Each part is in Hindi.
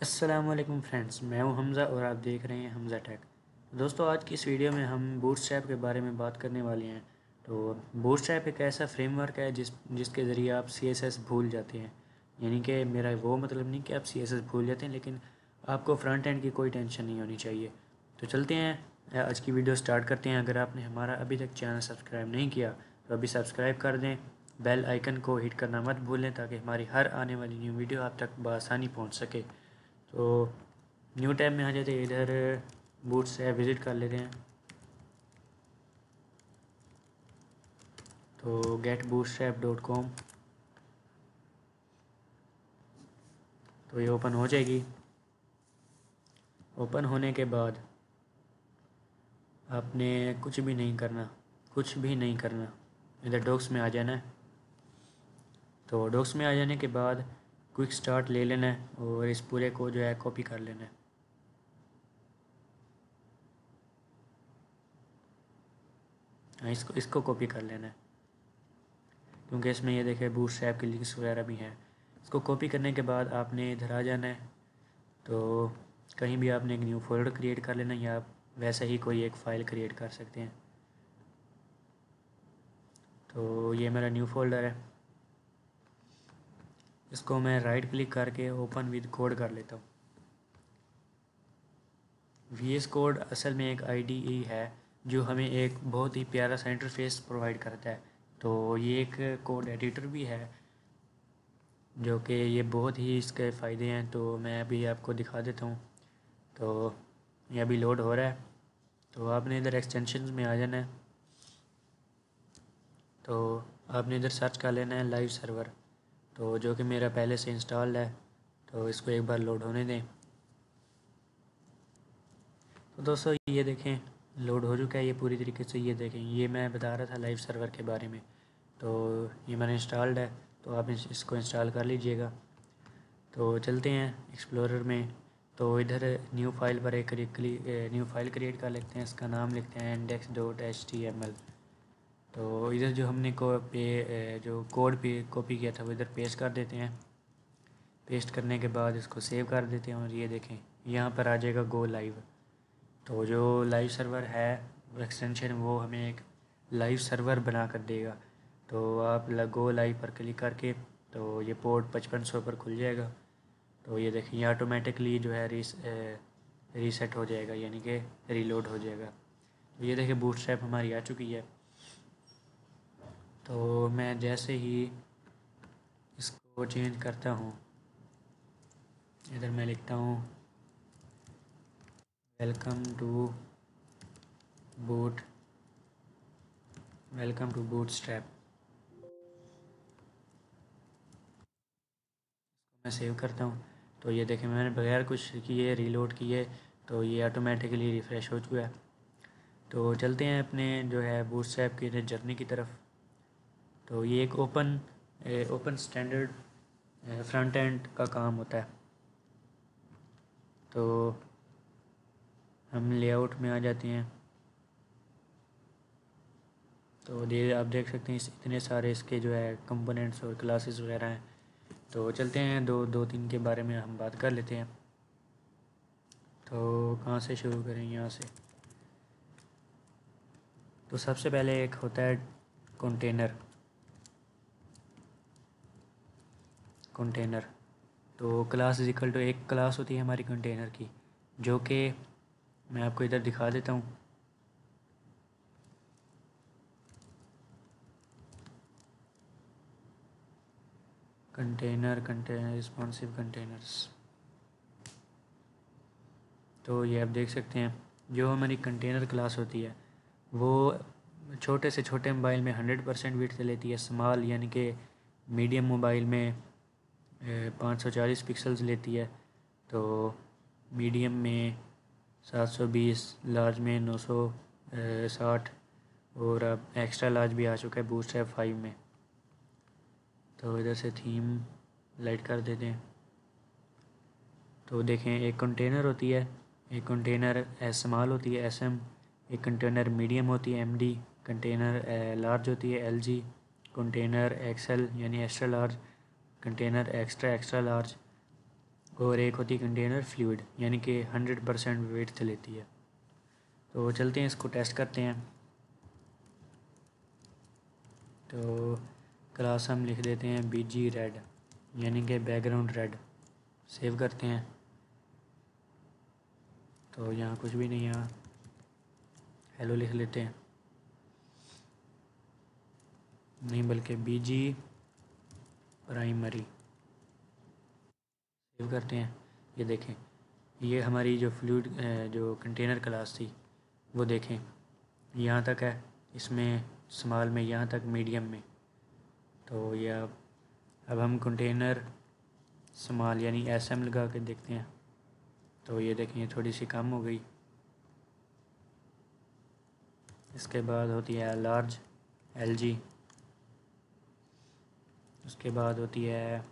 अस्सलामुअलैकुम फ्रेंड्स, मैं हूं हमज़ा और आप देख रहे हैं हमज़ा टेक। दोस्तों, आज की इस वीडियो में हम बूटस्ट्रैप के बारे में बात करने वाले हैं। तो बूटस्ट्रैप एक ऐसा फ्रेमवर्क है जिसके ज़रिए आप CSS भूल जाते हैं। यानी कि मेरा वो मतलब नहीं कि आप CSS भूल जाते हैं, लेकिन आपको फ्रंट एंड की कोई टेंशन नहीं होनी चाहिए। तो चलते हैं, आज की वीडियो स्टार्ट करते हैं। अगर आपने हमारा अभी तक चैनल सब्सक्राइब नहीं किया तो अभी सब्सक्राइब कर दें। बेल आइकन को हिट करना मत भूलें ताकि हमारी हर आने वाली न्यू वीडियो आप तक बआसानी पहुंच सके। तो न्यू टैब में आ जाते हैं, इधर बूट्स है, विज़िट कर लेते हैं। तो getbootstrap.com, तो ये ओपन हो जाएगी। ओपन होने के बाद आपने कुछ भी नहीं करना, कुछ भी नहीं करना। इधर डॉक्स में आ जाना है। तो डॉक्स में आ जाने के बाद क्विक स्टार्ट ले लेना है और इस पूरे को जो है कॉपी कर लेना है। हाँ, इसको इसको कॉपी कर लेना है, क्योंकि इसमें ये देखे बूटस्ट्रैप की लिंक्स वगैरह भी हैं। इसको कॉपी करने के बाद आपने इधर आ जाना है। तो कहीं भी आपने एक न्यू फोल्डर क्रिएट कर लेना, या आप वैसे ही कोई एक फ़ाइल क्रिएट कर सकते हैं। तो ये मेरा न्यू फोल्डर है। इसको मैं राइट क्लिक करके ओपन विद कोड कर लेता हूँ। VS कोड असल में एक IDE है जो हमें एक बहुत ही प्यारा सा इंटरफेस प्रोवाइड करता है। तो ये एक कोड एडिटर भी है, जो कि ये बहुत ही इसके फ़ायदे हैं। तो मैं अभी आपको दिखा देता हूँ। तो ये अभी लोड हो रहा है। तो आपने इधर एक्सटेंशंस में आ जाना है। तो आपने इधर सर्च कर लेना है लाइव सर्वर, तो जो कि मेरा पहले से इंस्टॉल्ड है। तो इसको एक बार लोड होने दें। तो दोस्तों, ये देखें लोड हो चुका है ये पूरी तरीके से। ये देखें, ये मैं बता रहा था लाइव सर्वर के बारे में। तो ये मैंने इंस्टॉल्ड है, तो आप इसको इंस्टॉल कर लीजिएगा। तो चलते हैं एक्सप्लोरर में। तो इधर न्यू फाइल पर एक न्यू फाइल क्रिएट कर लेते हैं। इसका नाम लिखते हैं index.html। तो इधर जो हमने जो कोड पे कॉपी किया था वो इधर पेस्ट कर देते हैं। पेस्ट करने के बाद इसको सेव कर देते हैं और ये देखें यहाँ पर आ जाएगा गो लाइव। तो जो लाइव सर्वर है एक्सटेंशन, वो हमें एक लाइव सर्वर बना कर देगा। तो आप गो लाइव पर क्लिक करके तो ये पोर्ट 5500 पर खुल जाएगा। तो ये देखिए, ये ऑटोमेटिकली जो है रीसेट हो जाएगा, यानी कि रीलोड हो जाएगा। तो ये देखिए बूटस्ट्रैप हमारी आ चुकी है। तो मैं जैसे ही इसको चेंज करता हूँ, इधर मैं लिखता हूँ welcome to boot welcome to bootstrap. मैं सेव करता हूँ। तो ये देखें, मैंने बगैर कुछ किए रीलोड किए तो ये ऑटोमेटिकली रिफ़्रेश हो चुका है। तो चलते हैं अपने जो है बूटस्ट्रैप की जर्नी की तरफ। तो ये एक ओपन स्टैंडर्ड फ्रंट एंड का काम होता है। तो हम लेआउट में आ जाते हैं। तो ये आप देख सकते हैं इतने सारे इसके जो है कंपोनेंट्स और क्लासेस वगैरह हैं। तो चलते हैं दो तीन के बारे में हम बात कर लेते हैं। तो कहाँ से शुरू करें? यहाँ से। तो सबसे पहले एक होता है कंटेनर। कंटेनर तो क्लास इक्वल टू एक क्लास होती है हमारी कंटेनर की, जो कि मैं आपको इधर दिखा देता हूँ। Container responsive containers. तो ये आप देख सकते हैं, जो हमारी कंटेनर क्लास होती है वो छोटे से छोटे मोबाइल में 100% विड्थ लेती है। स्मॉल यानी कि मीडियम मोबाइल में 540 पिक्सल्स लेती है। तो मीडियम में 720, लार्ज में 960, और अब एक्स्ट्रा लार्ज भी आ चुका है बूटस्ट्रैप 5 में। तो इधर से थीम लाइट कर देते हैं। तो देखें, एक कंटेनर होती है, एक कंटेनर स्मॉल होती है SM, एक कंटेनर मीडियम होती है MD, कंटेनर लार्ज होती है LG, कंटेनर XL यानी extra large, container extra extra large, और एक होती है कंटेनर फ्लूइड, यानी कि 100% वेट लेती है। तो चलते हैं इसको टेस्ट करते हैं। तो क्लास हम लिख देते हैं BG रेड, यानी कि बैकग्राउंड रेड। सेव करते हैं। तो यहाँ कुछ भी नहीं, यहाँ हेलो लिख लेते हैं, नहीं बल्कि BG प्राइमरी। सेव करते हैं। ये देखें, ये हमारी जो फ्लूइड जो कंटेनर क्लास थी वो देखें यहाँ तक है, इसमें स्मॉल में यहाँ तक, मीडियम में। तो ये अब हम कंटेनर स्मॉल यानी SM लगा के देखते हैं। तो ये देखें, ये थोड़ी सी कम हो गई। इसके बाद होती है लार्ज, LG। उसके बाद होती है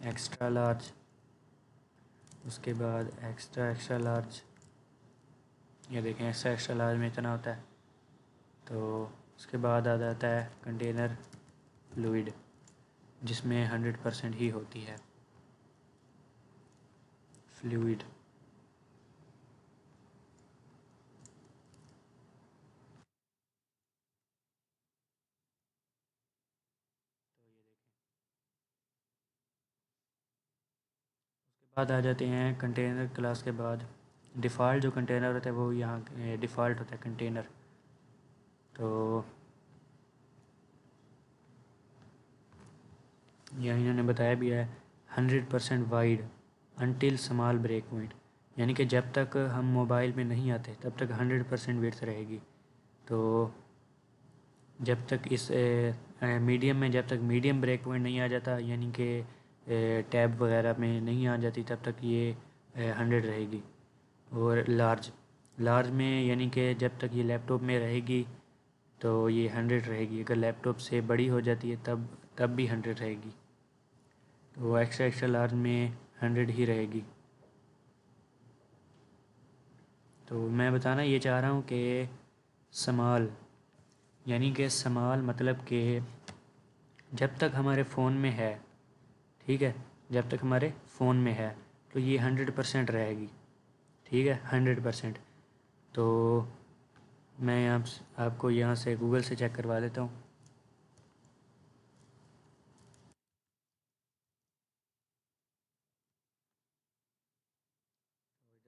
एक्स्ट्रा लार्ज। उसके बाद एक्स्ट्रा लार्ज। ये देखें, एक्स्ट्रा लार्ज में इतना होता है। तो उसके बाद आ जाता है कंटेनर फ्लूइड, जिसमें 100% ही होती है फ्लूइड। बाद आ जाते हैं कंटेनर क्लास के बाद डिफ़ॉल्ट जो कंटेनर होता है वो यहाँ डिफ़ॉल्ट होता है कंटेनर। तो यह इन्होंने बताया भी है 100% wide until small break point, यानी कि जब तक हम मोबाइल में नहीं आते तब तक 100% विड्थ रहेगी। तो जब तक इस मीडियम में, जब तक मीडियम ब्रेक पॉइंट नहीं आ जाता, यानी कि टैब वगैरह में नहीं आ जाती, तब तक ये 100 रहेगी। और लार्ज, लार्ज में यानी कि जब तक ये लैपटॉप में रहेगी तो ये 100 रहेगी। अगर लैपटॉप से बड़ी हो जाती है तब भी 100 रहेगी। तो एक्स्ट्रा लार्ज में 100 ही रहेगी। तो मैं बताना ये चाह रहा हूँ कि स्मॉल, यानी कि स्मॉल मतलब कि जब तक हमारे फ़ोन में है, ठीक है, जब तक हमारे फ़ोन में है तो ये 100% रहेगी, ठीक है, 100%। तो मैं आपको यहाँ से गूगल से चेक करवा देता हूँ।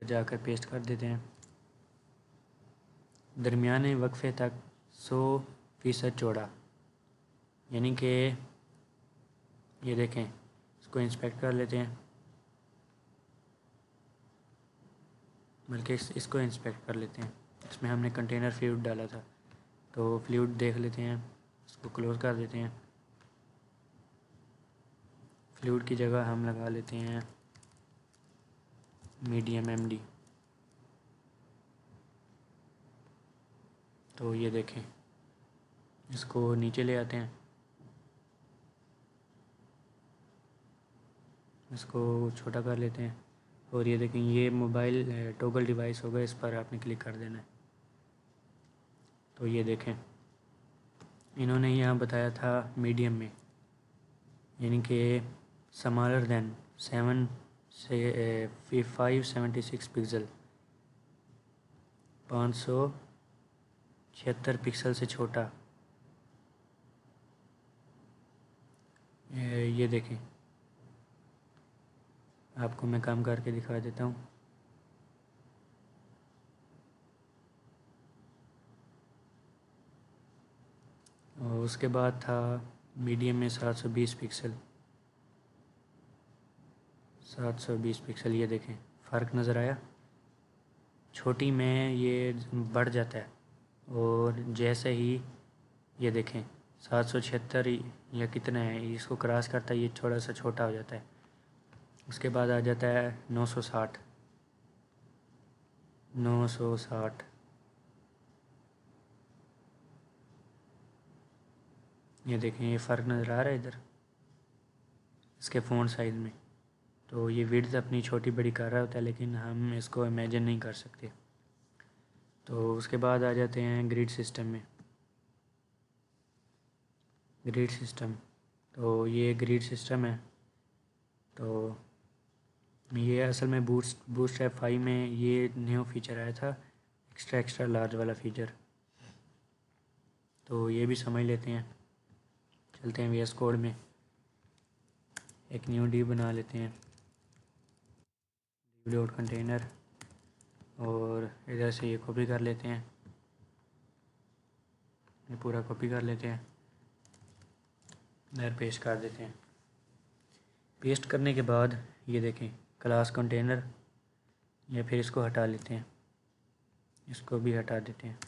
जाकर पेस्ट कर देते हैं। दरमियाने वक्फे तक 100% चौड़ा, यानी कि ये देखें, इसको इंस्पेक्ट कर लेते हैं, बल्कि इसको इंस्पेक्ट कर लेते हैं। इसमें हमने कंटेनर फ्लूइड डाला था, तो फ्लूइड देख लेते हैं। इसको क्लोज़ कर देते हैं। फ्लूइड की जगह हम लगा लेते हैं मीडियम MD। तो ये देखें, इसको नीचे ले आते हैं, इसको छोटा कर लेते हैं। और ये देखें, ये मोबाइल टॉगल डिवाइस होगा, इस पर आपने क्लिक कर देना है। तो ये देखें, इन्होंने यहाँ बताया था मीडियम में, यानी कि स्मॉलर देन 576 पिक्सल, 576 पिक्सल से छोटा। ये देखें, आपको मैं काम करके दिखा देता हूँ। और उसके बाद था मीडियम में 720 पिक्सल, 720 पिक्सल। ये देखें, फ़र्क नज़र आया। छोटी में ये बढ़ जाता है, और जैसे ही ये देखें 776 या कितना है, इसको क्रॉस करता है, ये थोड़ा सा छोटा हो जाता है। उसके बाद आ जाता है 960, 960। ये देखें, ये फ़र्क नज़र आ रहा है इधर इसके फ़ोन साइज़ में। तो ये विड्थ अपनी छोटी बड़ी कर रहा होता है, लेकिन हम इसको इमेजिन नहीं कर सकते। तो उसके बाद आ जाते हैं ग्रिड सिस्टम में। ग्रिड सिस्टम, तो ये ग्रिड सिस्टम है। तो ये असल में बूटस्ट्रैप 5 में ये न्यू फीचर आया था, एक्स्ट्रा लार्ज वाला फीचर। तो ये भी समझ लेते हैं। चलते हैं VS कोड में, एक न्यू डी बना लेते हैं, डॉट कंटेनर, और इधर से ये कॉपी कर लेते हैं, ये पूरा कॉपी कर लेते हैं, इधर पेस्ट कर देते हैं। पेस्ट करने के बाद ये देखें क्लास कंटेनर, या फिर इसको हटा लेते हैं, इसको भी हटा देते हैं।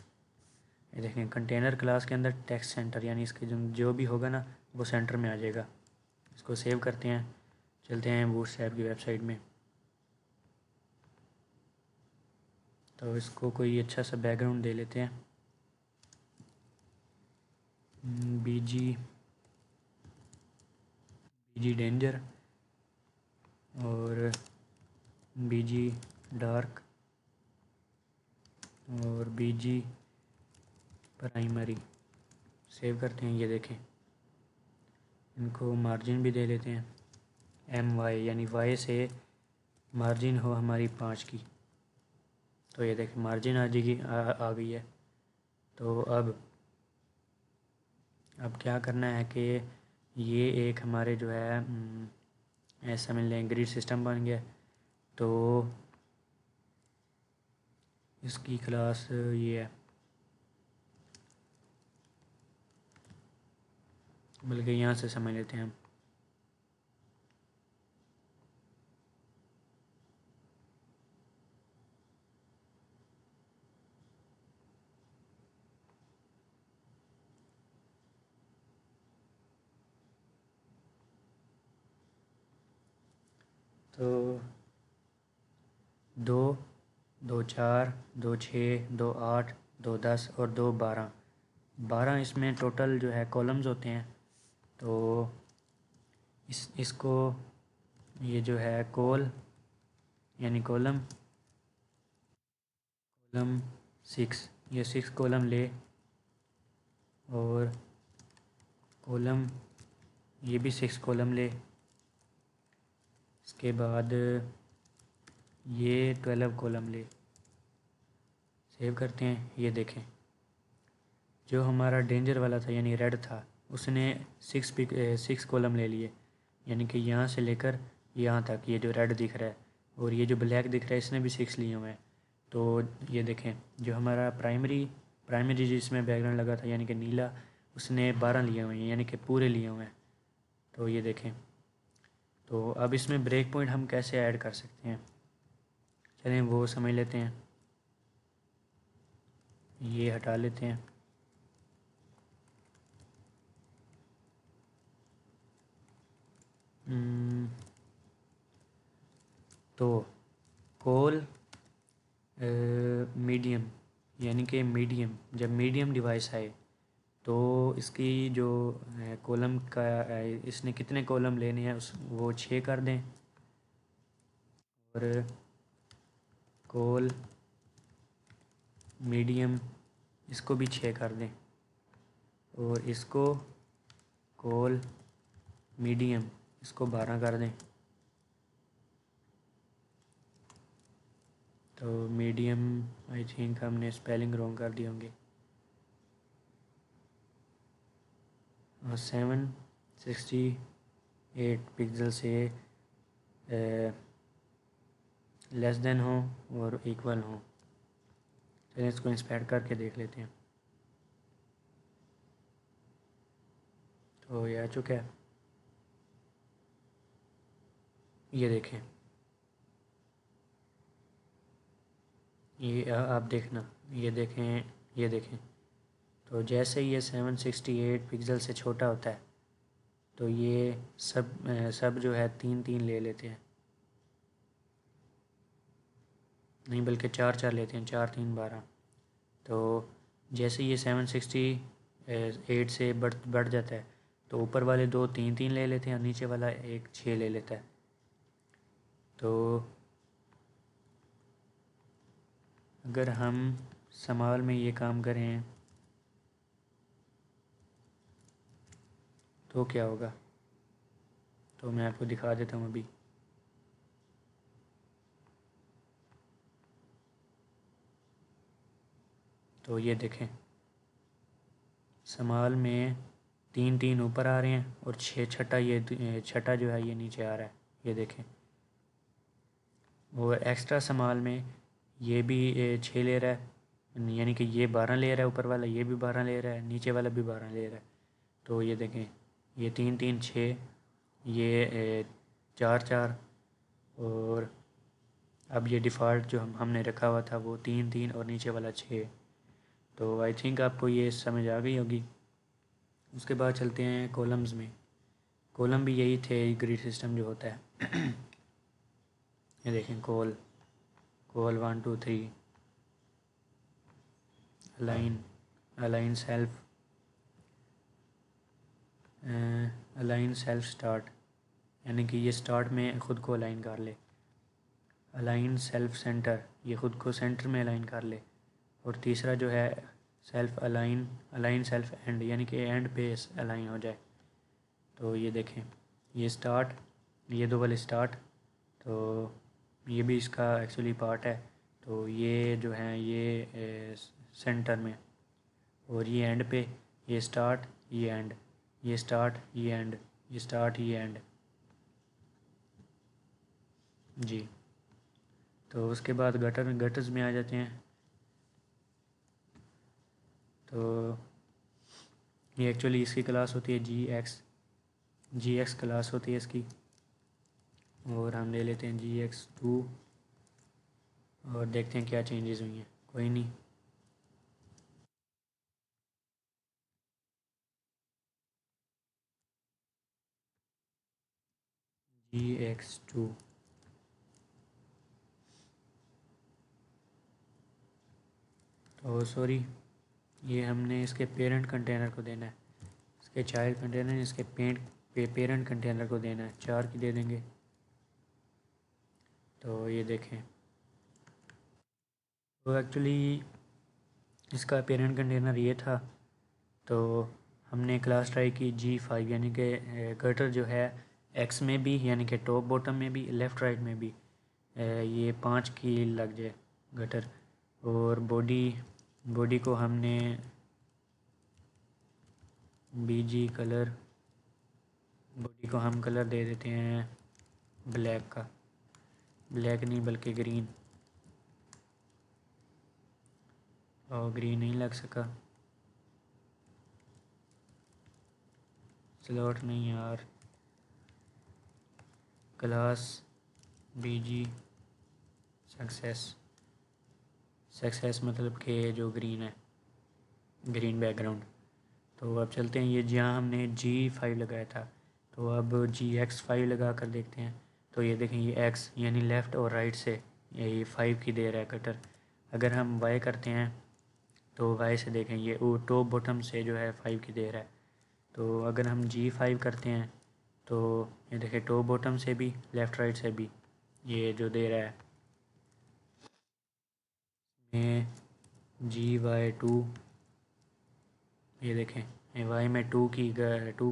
ये देखें कंटेनर क्लास के अंदर टेक्स्ट सेंटर, यानी इसके जो भी होगा ना वो सेंटर में आ जाएगा। इसको सेव करते हैं, चलते हैं बूटस्ट्रैप की वेबसाइट में। तो इसको कोई अच्छा सा बैकग्राउंड दे लेते हैं, बीजी डेंजर और बीजी डार्क और बीजी प्राइमरी। सेव करते हैं। ये देखें इनको मार्जिन भी दे लेते हैं, MY, यानी Y से मार्जिन हो हमारी 5 की। तो ये देखें मार्जिन आ गई है। तो अब क्या करना है कि ये एक हमारे जो है ऐसा मिल लें ग्रिड सिस्टम बन गया। तो इसकी क्लास ये है, बल्कि यहाँ से समझ लेते हैं हम। तो 2, 2 4, 2 6, 2 8, 2 10 और 2 12, 12 इसमें टोटल जो है कॉलम्स होते हैं। तो इसको ये जो है यानी कॉलम 6, ये 6 कॉलम ले, और कॉलम ये भी 6 कॉलम ले। इसके बाद ये 12 कॉलम ले। सेव करते हैं। ये देखें जो हमारा डेंजर वाला था यानी रेड था, उसने 6 कॉलम ले लिए, यानी कि यहाँ से लेकर यहाँ तक ये जो रेड दिख रहा है, और ये जो ब्लैक दिख रहा है इसने भी 6 लिए हुए हैं। तो ये देखें जो हमारा प्राइमरी जिसमें बैकग्राउंड लगा था यानी कि नीला, उसने 12 लिए हुए हैं, यानी कि पूरे लिए हुए हैं। तो ये देखें। तो अब इसमें ब्रेक पॉइंट हम कैसे ऐड कर सकते हैं, चलें वो समझ लेते हैं। ये हटा लेते हैं। तो कॉल मीडियम, यानी कि मीडियम, जब मीडियम डिवाइस आए तो इसकी जो कॉलम का इसने कितने कॉलम लेने हैं वो 6 कर दें, और कॉल मीडियम इसको भी 6 कर दें, और इसको कॉल मीडियम इसको 12 कर दें। तो मीडियम आई थिंक हमने स्पेलिंग रॉन्ग कर दिए होंगे। 768 पिक्सल से लेस देन हो और इक्वल हो। चलिए इसको इंस्पेक्ट करके देख लेते हैं। तो ये आ चुका है। ये देखें, ये आप देखना, ये देखें, ये देखें। तो जैसे ये 768 पिक्सल से छोटा होता है तो ये सब जो है 3 ले लेते हैं, नहीं बल्कि 4 लेते हैं, 4 3 12। तो जैसे ये 768 से बढ़ जाता है तो ऊपर वाले 2 3 ले लेते हैं और नीचे वाला एक 6 ले लेता है। तो अगर हम समाल में ये काम करें तो क्या होगा, तो मैं आपको दिखा देता हूँ अभी। तो ये देखें स्मॉल में 3 ऊपर आ रहे हैं और 6 छठा, ये छठा जो है ये नीचे आ रहा है, ये देखें। और एक्स्ट्रा स्मॉल में ये भी 6 ले रहा है, यानी कि ये 12 ले रहा है, ऊपर वाला ये भी 12 ले रहा है, नीचे वाला भी 12 ले रहा है। तो ये देखें ये 3 3 6, ये 4 4, और अब ये डिफ़ॉल्ट जो हमने रखा हुआ था वो 3 3 और नीचे वाला 6। तो आई थिंक आपको ये समझ आ गई होगी। उसके बाद चलते हैं कॉलम्स में। कॉलम भी यही थे, ग्रिड सिस्टम जो होता है। ये देखें call 1 2 3, align self, align self start, यानी कि ये स्टार्ट में ख़ुद को अलाइन कर ले। अलाइन सेल्फ सेंटर, ये ख़ुद को सेंटर में अलाइन कर ले। और तीसरा जो है सेल्फ अलाइन सेल्फ एंड, यानी कि एंड पे अलाइन हो जाए। तो ये देखें ये स्टार्ट, ये दो वाले स्टार्ट, तो ये भी इसका एक्चुअली पार्ट है। तो ये जो है ये सेंटर में, और ये एंड पे, ये स्टार्ट ये एंड, ये स्टार्ट ये एंड, ये स्टार्ट ये एंड जी। तो उसके बाद गटर्स में आ जाते हैं। तो ये एक्चुअली इसकी क्लास होती है जी एक्स क्लास होती है इसकी, और हम ले लेते हैं GX2 और देखते हैं क्या चेंजेस हुई हैं। कोई नहीं, GX2 तो सॉरी, ये हमने इसके पेरेंट कंटेनर को देना है, इसके चाइल्ड कंटेनर, इसके पेरेंट कंटेनर को देना है, 4 की दे देंगे। तो ये देखें, तो एक्चुअली इसका पेरेंट कंटेनर ये था। तो हमने क्लास ट्राई की G5, यानी कि गटर जो है एक्स में भी, यानी कि टॉप बॉटम में भी, लेफ़्ट राइट में भी ये 5 की लग जाए गटर। और बॉडी को हमने BG कलर, बॉडी को हम कलर दे देते हैं ब्लैक का, ब्लैक नहीं बल्कि ग्रीन, और ग्रीन नहीं लग सका, स्लॉट नहीं यार, क्लास BG सक्सेस मतलब कि जो ग्रीन है, ग्रीन बैकग्राउंड। तो अब चलते हैं, ये जहाँ हमने G5 लगाया था, तो अब GX5 लगा कर देखते हैं। तो ये देखें ये X यानी लेफ़्ट और राइट से ये 5 की दे रहा है कटर। अगर हम Y करते हैं तो Y से देखें ये टॉप बॉटम से जो है 5 की दे रहा है। तो अगर हम G5 करते हैं तो ये देखें टॉप बॉटम से भी, लेफ़्ट राइट से भी ये जो दे रहा है में GY2, ये देखें Y में 2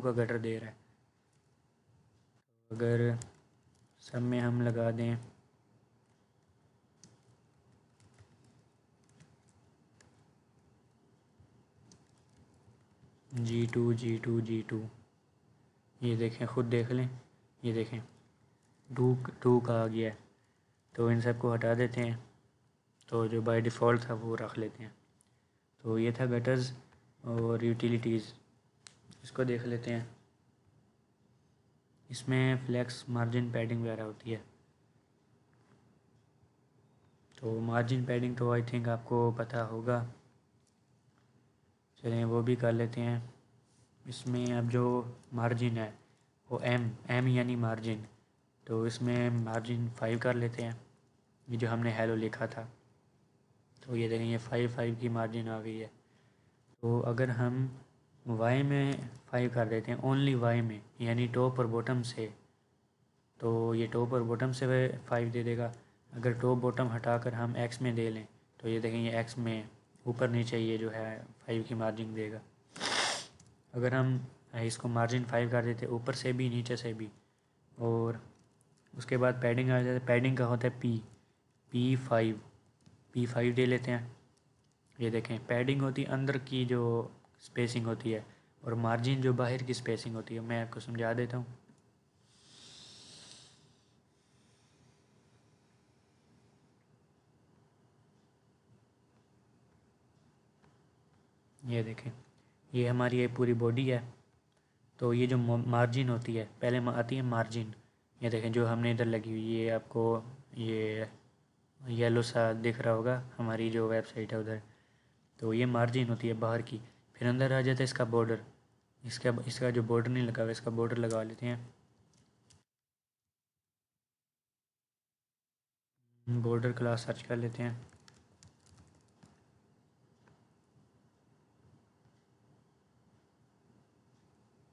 का गटर दे रहा है। तो अगर सब में हम लगा दें G2, ये देखें, ख़ुद देख लें, ये देखें 2 का आ गया है। तो इन सब को हटा देते हैं, तो जो बाय डिफ़ॉल्ट था वो रख लेते हैं। तो ये था गटर्स और यूटिलिटीज़, इसको देख लेते हैं। इसमें फ्लेक्स, मार्जिन, पैडिंग वगैरह होती है। तो मार्जिन पैडिंग तो आई थिंक आपको पता होगा, चलें वो भी कर लेते हैं। इसमें अब जो मार्जिन है वो एम यानी मार्जिन, तो इसमें मार्जिन 5 कर लेते हैं, ये जो हमने हेलो लिखा था। तो ये देखें ये 5 की मार्जिन आ गई है। तो अगर हम वाई में 5 कर देते हैं, ओनली वाई में, यानी टॉप और बॉटम से, तो ये टॉप और बॉटम से 5 दे देगा। अगर टॉप बॉटम हटाकर हम एक्स में दे लें तो ये देखें ये एक्स में ऊपर नीचे ये जो है 5 की मार्जिन देगा। अगर हम इसको मार्जिन 5 कर देते ऊपर से भी नीचे से भी, और उसके बाद पैडिंग आ जाता है, पैडिंग का होता है P5 दे लेते हैं। ये देखें, पैडिंग होती है अंदर की जो स्पेसिंग होती है, और मार्जिन जो बाहर की स्पेसिंग होती है। मैं आपको समझा देता हूँ। ये देखें, ये हमारी ये पूरी बॉडी है। तो ये जो मार्जिन होती है, पहले आती है मार्जिन। ये देखें जो हमने इधर लगी हुई, ये आपको ये येलो सा दिख रहा होगा, हमारी जो वेबसाइट है उधर। तो ये मार्जिन होती है बाहर की। फिर अंदर आ जाता है इसका बॉर्डर। इसका इसका जो बॉर्डर नहीं लगा हुआ, इसका बॉर्डर लगा लेते हैं। बॉर्डर क्लास सर्च कर लेते हैं।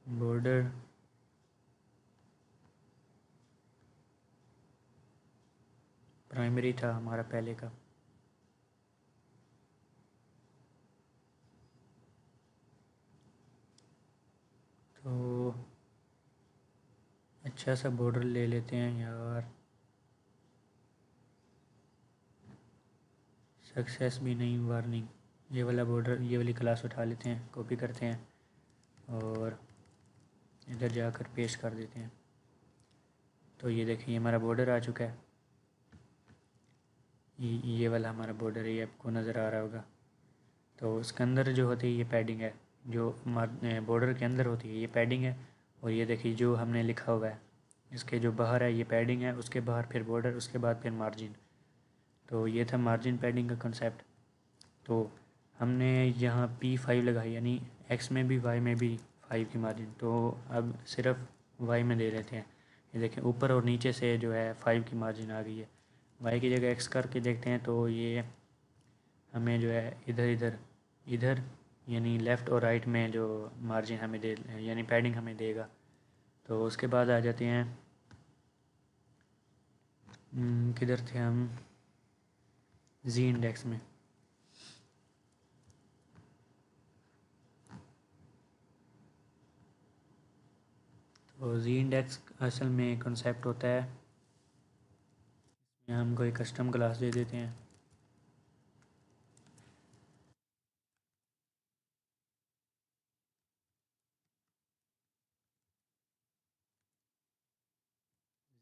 बॉर्डर प्राइमरी था हमारा पहले का। तो अच्छा सा बॉर्डर ले लेते हैं यार। सक्सेस भी नहीं, वार्निंग। ये वाला बॉर्डर, ये वाली क्लास उठा लेते हैं, कॉपी करते हैं और इधर जाकर पेस्ट कर देते हैं। तो ये देखिए, ये हमारा बॉर्डर आ चुका है। ये वाला हमारा बॉर्डर है, ये आपको नज़र आ रहा होगा। तो उसके अंदर जो होती है ये पैडिंग है, जो बॉर्डर के अंदर होती है ये पैडिंग है। और ये देखिए जो हमने लिखा हुआ है, इसके जो बाहर है ये पैडिंग है, उसके बाहर फिर बॉर्डर, उसके बाद फिर मार्जिन। तो ये था मार्जिन पैडिंग का कंसेप्ट। तो हमने यहाँ P5 लगाई, यानी एक्स में भी वाई में भी 5 की मार्जिन। तो अब सिर्फ वाई में दे लेते हैं। ये देखें, ऊपर और नीचे से जो है 5 की मार्जिन आ गई है। वाई की जगह एक्स करके देखते हैं, तो ये हमें जो है इधर इधर इधर यानी लेफ़्ट और राइट में जो मार्जिन हमें दे, यानी पैडिंग हमें देगा। तो उसके बाद आ जाते हैं, किधर थे हम, जी इंडेक्स में। तो जी इंडेक्स असल में कंसेप्ट होता है, हम कोई कस्टम क्लास दे देते हैं।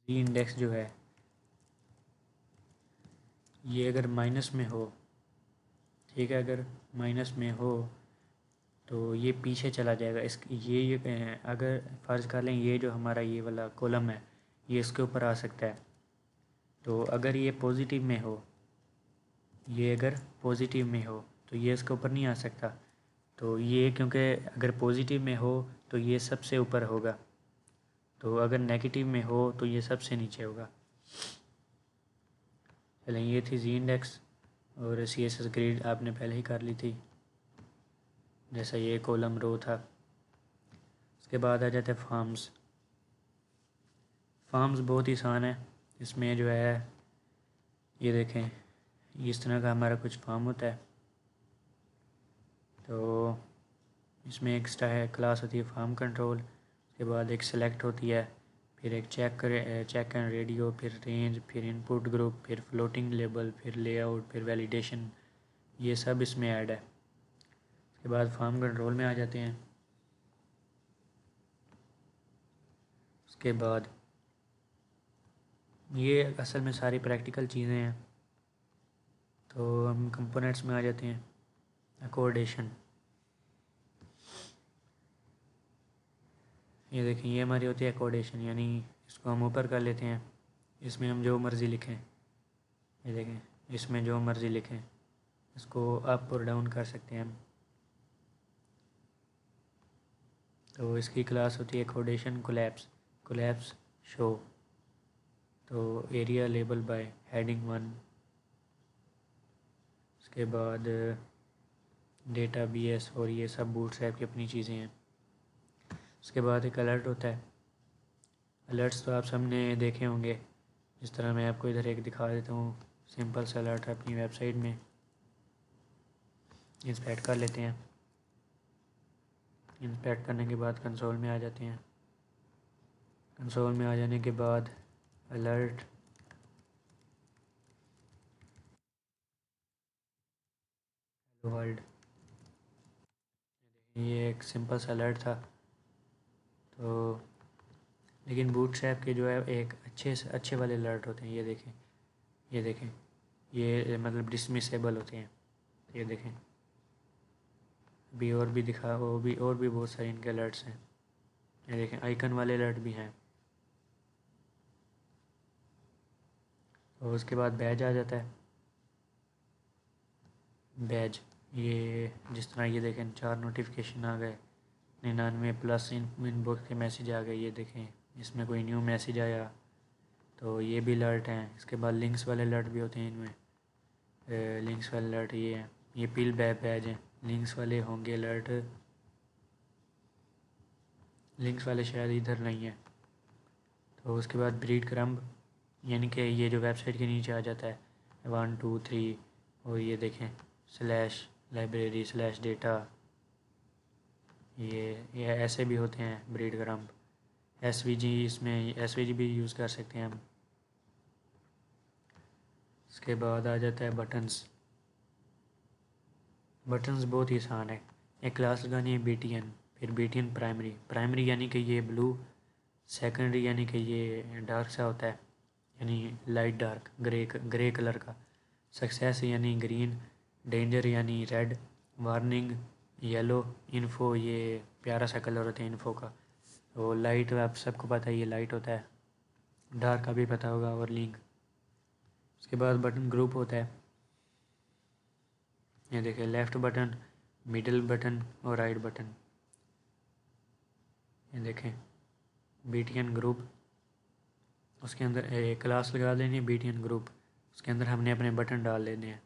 जी इंडेक्स जो है ये अगर माइनस में हो, ठीक है, अगर माइनस में हो तो ये पीछे चला जाएगा। इस ये अगर फ़र्ज़ कर लें ये जो हमारा ये वाला कॉलम है ये इसके ऊपर आ सकता है। तो अगर ये पॉजिटिव में हो, ये अगर पॉजिटिव में हो तो ये इसके ऊपर नहीं आ सकता। तो ये क्योंकि अगर पॉजिटिव में हो तो ये सबसे ऊपर होगा, तो अगर नेगेटिव में हो तो ये सबसे नीचे होगा। चलें, ये थी जी इंडेक्स। और सी एस एस ग्रिड आपने पहले ही कर ली थी, जैसा ये कॉलम रो था। उसके बाद आ जाते हैं फार्म्स। फार्म्स बहुत ही आसान है। इसमें जो है ये देखें, इस तरह का हमारा कुछ फार्म होता है। तो इसमें एक क्लास होती है फार्म कंट्रोल, उसके बाद एक सेलेक्ट होती है, फिर एक चेक एंड रेडियो, फिर रेंज, फिर इनपुट ग्रुप, फिर फ्लोटिंग लेबल, फिर लेआउट, फिर वैलिडेशन। ये सब इसमें ऐड है। उसके बाद फार्म कंट्रोल में आ जाते हैं। उसके बाद ये असल में सारी प्रैक्टिकल चीज़ें हैं। तो हम कंपोनेंट्स में आ जाते हैं। अकोर्डेशन, ये देखें, ये हमारी होती है अकोर्डेशन, यानी इसको हम ऊपर कर लेते हैं। इसमें हम जो मर्ज़ी लिखें, ये देखें, इसमें जो मर्ज़ी लिखें इसको अप और डाउन कर सकते हैं हम। तो इसकी क्लास होती है अकोर्डेशन कोलैप्स, कोलैप्स शो। तो एरिया लेबल बाय हेडिंग 1। उसके बाद डेटा BS, और ये सब बूटस्ट्रैप की अपनी चीज़ें हैं। उसके बाद एक अलर्ट होता है। अलर्ट्स तो आप सबने देखे होंगे, इस तरह मैं आपको इधर एक दिखा देता हूँ। सिंपल सा अलर्ट अपनी वेबसाइट में इंस्पेक्ट कर लेते हैं। इंस्पेक्ट करने के बाद कंसोल में आ जाते हैं। कंसोल में आ जाने के बाद अलर्ट, वर्ल्ड। ये एक सिंपल सा अलर्ट था। तो लेकिन बूटस्ट्रैप के जो है एक अच्छे से अच्छे वाले अलर्ट होते हैं। ये देखें, ये देखें, ये मतलब डिसमिसेबल होते हैं। ये देखें, भी और भी दिखा, वो भी और भी बहुत सारे इनके अलर्ट्स हैं। ये देखें, आइकन वाले अलर्ट भी हैं। और उसके बाद बैज आ जाता है। बैज, ये जिस तरह ये देखें 4 नोटिफिकेशन आ गए, 99+ इनबॉक्स के मैसेज आ गए। ये देखें, इसमें कोई न्यू मैसेज आया तो ये भी अलर्ट हैं। इसके बाद लिंक्स वाले अलर्ट भी होते हैं इनमें। लिंक्स वाले अलर्ट ये हैं, ये पील बैज हैं। लिंक्स वाले होंगे अलर्ट, लिंक्स वाले शायद इधर नहीं है। तो उसके बाद ब्रीड क्रम्ब, यानी कि ये जो वेबसाइट के नीचे आ जाता है 1 2 3, और ये देखें स्लैश लाइब्रेरी स्लैश डेटा, ये ऐसे भी होते हैं ब्रीड क्रम्ब। SVG, इसमें SVG भी यूज़ कर सकते हैं हम। इसके बाद आ जाता है बटन्स। बटन्स बहुत ही आसान है। एक क्लास लगानी है BTN, फिर BTN प्राइमरी। प्राइमरी यानी कि ये ब्लू, सेकेंडरी यानी कि ये डार्क सा होता है, यानी लाइट डार्क ग्रे कलर का। सक्सेस यानी ग्रीन, डेंजर यानी रेड, वार्निंग येलो, इन्फो ये प्यारा सा कलर होता है इन्फो का। तो लाइट आप सबको पता है, ये लाइट होता है। डार्क का भी पता होगा, और लिंक। उसके बाद बटन ग्रुप होता है। ये देखिए, लेफ़्ट बटन, मिडिल बटन और राइट बटन। ये देखें BTN ग्रुप, उसके अंदर एक क्लास लगा लेनी है BTN ग्रुप, उसके अंदर हमने अपने बटन डाल लेने हैं।